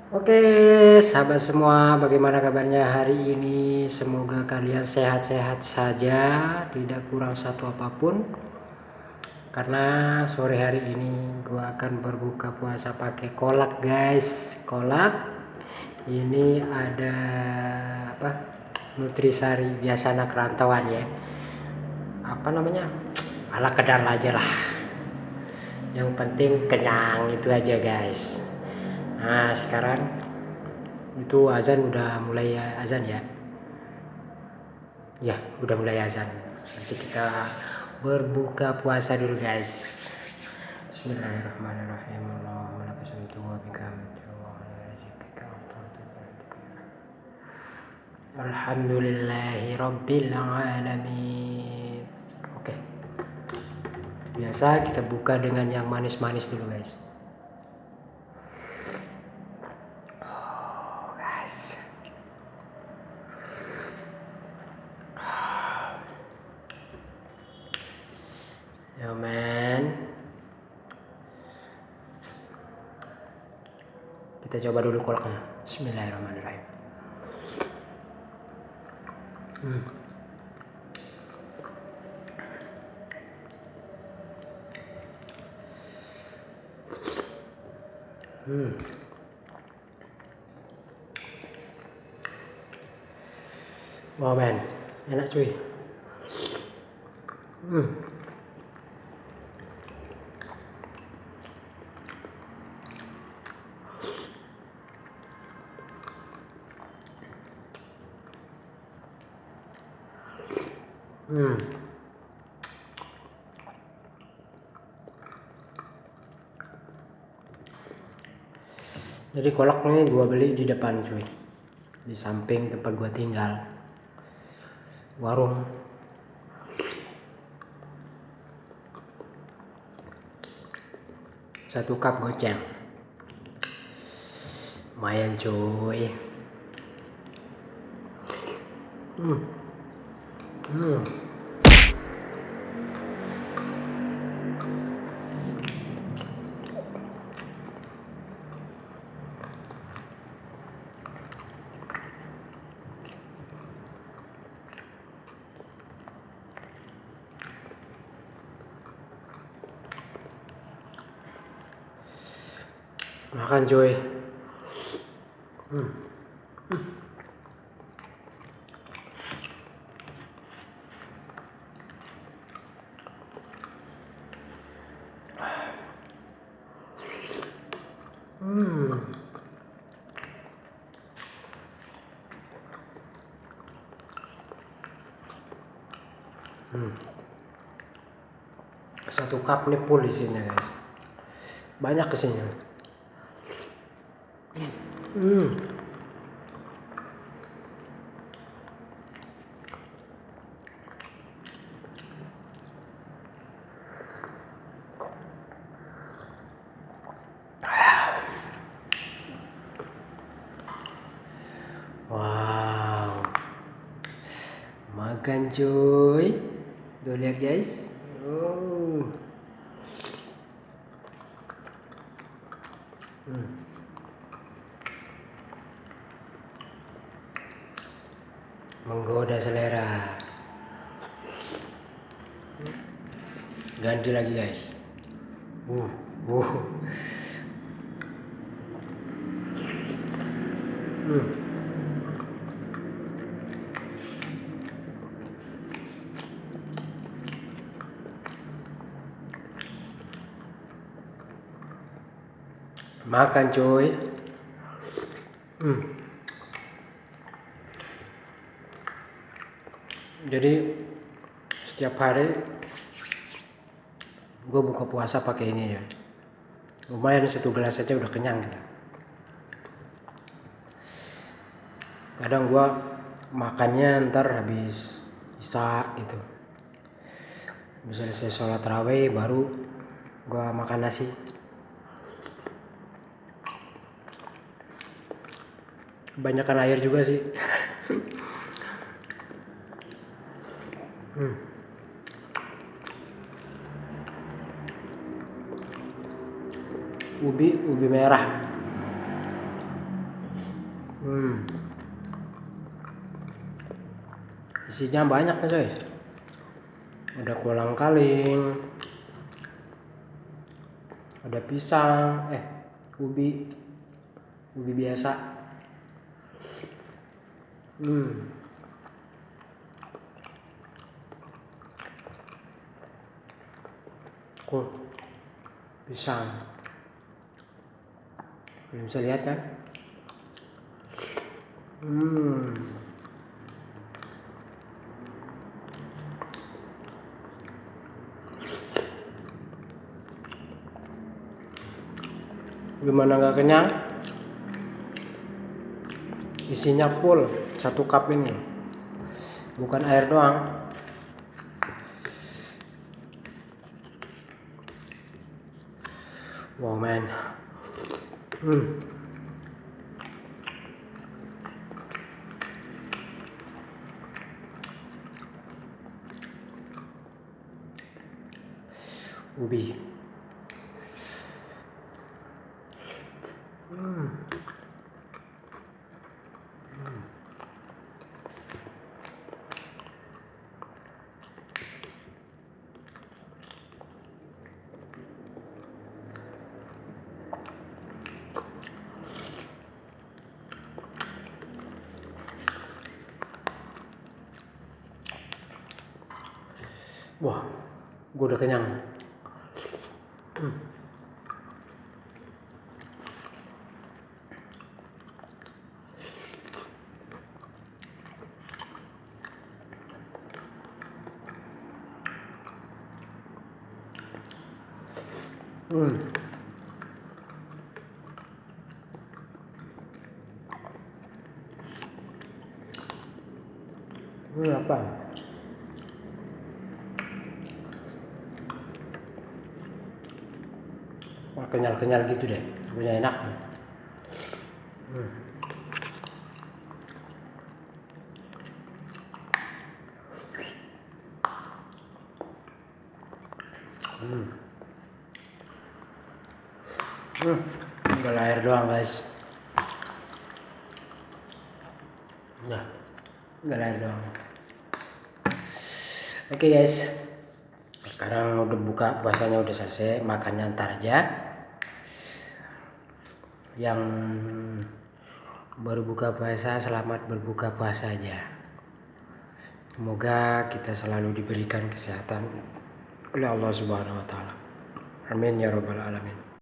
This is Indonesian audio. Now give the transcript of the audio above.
Oke, sahabat semua, bagaimana kabarnya hari ini? Semoga kalian sehat-sehat saja, tidak kurang satu apapun. Karena sore hari ini gua akan berbuka puasa pakai kolak, guys. Kolak. Ini ada apa? Nutrisari biasa anak rantauan ya. Apa namanya? Ala kedar aja lah. Yang penting kenyang itu aja, guys. Nah, sekarang itu azan udah mulai azan ya. Ya, udah mulai azan. Nanti kita berbuka puasa dulu, guys. Bismillahirrahmanirrahim. Allahumma lakal hamdu wa bikal hamdu wa ala rizqika alhamdulillahi rabbil alamin. Oke. Biasa kita buka dengan yang manis-manis dulu, guys. Yo man, kita coba dulu kolaknya. Bismillahirrahmanirrahim. Wow man, enak cuy. Jadi kolak ini gua beli di depan cuy, di samping tempat gua tinggal, warung. Satu cup goceng, lumayan cuy. Makan cuy. Satu cup nih full isinya, guys. Banyak isinya. Wow, makan cuy. Tuh lihat guys. Menggoda selera. Ganti lagi guys. Makan cuy. Jadi setiap hari gue buka puasa pakai ini ya. Lumayan satu gelas aja udah kenyang gitu. Kadang gue makannya ntar habis isya gitu. Bisa selesai sholat tarawih baru gue makan nasi. Kebanyakan air juga sih. Ubi merah. Isinya banyak nih coy. Ada kolang kaling, ada pisang, ubi biasa. Pisang. Kalian bisa lihat kan? Gimana nggak kenyang? Isinya full 1 cup ini, bukan air doang. Wow man. Ubi. Wah, gue udah kenyang. Ini apa? Wah, kenyal-kenyal gitu deh, punya enak. Tinggal air doang guys. Nah, tinggal air doang. Oke guys, sekarang udah buka puasanya, udah selesai, makannya ntar aja. Yang baru buka puasa, selamat berbuka puasa aja. Semoga kita selalu diberikan kesehatan oleh Allah Subhanahu wa Ta'ala. Amin ya Rabbal Alamin.